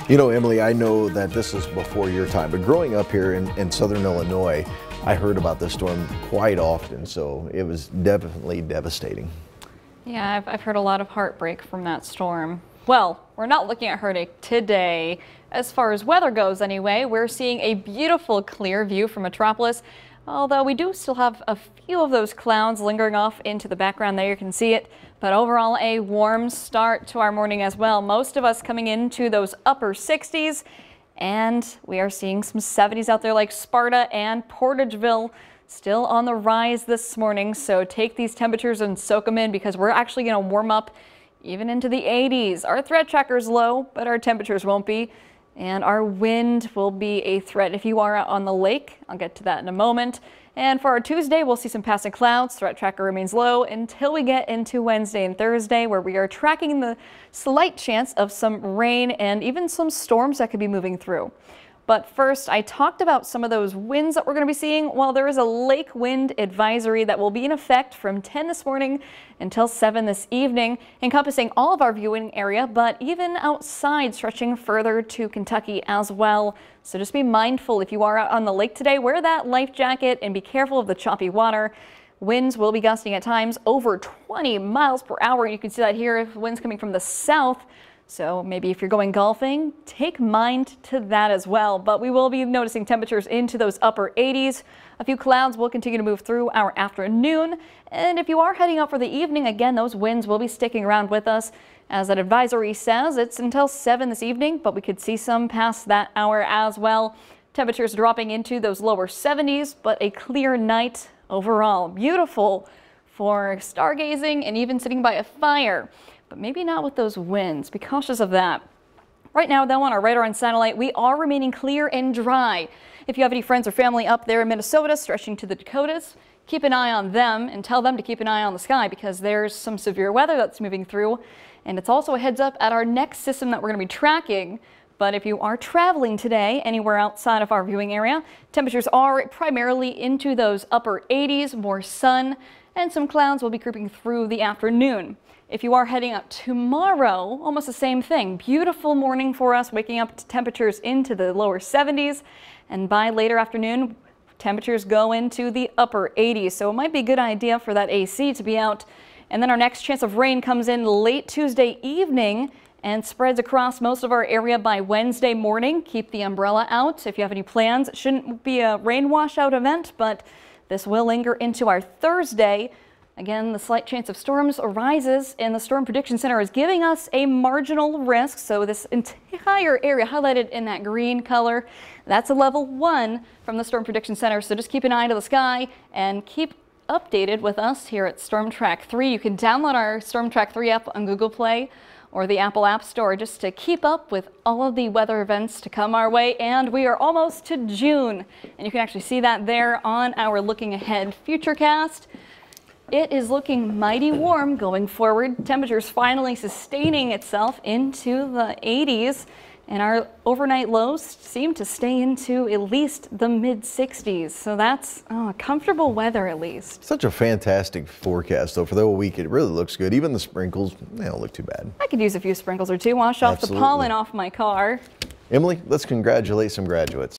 You know, Emily, I know that this is before your time, but growing up here in southern Illinois, I heard about this storm quite often, so it was definitely devastating. Yeah, I've heard a lot of heartbreak from that storm. Well, we're not looking at her today. As far as weather goes anyway, we're seeing a beautiful clear view from Metropolis, although we do still have a few of those clouds lingering off into the background there. You can see it, but overall a warm start to our morning as well. Most of us coming into those upper 60s, and we are seeing some 70s out there like Sparta and Portageville. Still on the rise this morning, so take these temperatures and soak them in because we're actually going to warm up even into the 80s. Our threat tracker's low, but our temperatures won't be. And our wind will be a threat if you are out on the lake. I'll get to that in a moment. And for our Tuesday, we'll see some passing clouds. Threat tracker remains low until we get into Wednesday and Thursday, where we are tracking the slight chance of some rain and even some storms that could be moving through. But first, I talked about some of those winds that we're going to be seeing. Well, there is a lake wind advisory that will be in effect from 10 this morning until 7 this evening, encompassing all of our viewing area, but even outside, stretching further to Kentucky as well. So just be mindful if you are out on the lake today, wear that life jacket and be careful of the choppy water. Winds will be gusting at times over 20 miles per hour. You can see that here, winds coming from the south. So maybe if you're going golfing, take mind to that as well. But we will be noticing temperatures into those upper 80s. A few clouds will continue to move through our afternoon. And if you are heading out for the evening, again, those winds will be sticking around with us. As that advisory says, it's until 7 this evening, but we could see some past that hour as well. Temperatures dropping into those lower 70s, but a clear night overall. Beautiful for stargazing and even sitting by a fire. But maybe not with those winds. Be cautious of that. Right now, though, on our radar and satellite, we are remaining clear and dry. If you have any friends or family up there in Minnesota stretching to the Dakotas, keep an eye on them and tell them to keep an eye on the sky because there's some severe weather that's moving through. And it's also a heads up at our next system that we're going to be tracking. But if you are traveling today anywhere outside of our viewing area, temperatures are primarily into those upper 80s, more sun, and some clouds will be creeping through the afternoon. If you are heading out tomorrow, almost the same thing. Beautiful morning for us, waking up to temperatures into the lower 70s. And by later afternoon, temperatures go into the upper 80s. So it might be a good idea for that AC to be out. And then our next chance of rain comes in late Tuesday evening and spreads across most of our area by Wednesday morning. Keep the umbrella out if you have any plans. It shouldn't be a rain washout event, but this will linger into our Thursday. Again, the slight chance of storms arises, and the Storm Prediction Center is giving us a marginal risk. So this entire area highlighted in that green color, that's a level 1 from the Storm Prediction Center. So just keep an eye to the sky and keep updated with us here at Storm Track 3. You can download our Storm Track 3 app on Google Play or the Apple App Store just to keep up with all of the weather events to come our way. And we are almost to June, and you can actually see that there on our Looking Ahead Futurecast. It is looking mighty warm going forward. Temperatures finally sustaining itself into the 80s, and our overnight lows seem to stay into at least the mid 60s. So that's comfortable weather at least. Such a fantastic forecast, though, for the whole week. It really looks good. Even the sprinkles, they don't look too bad. I could use a few sprinkles or two, wash off the pollen off my car. Emily, let's congratulate some graduates.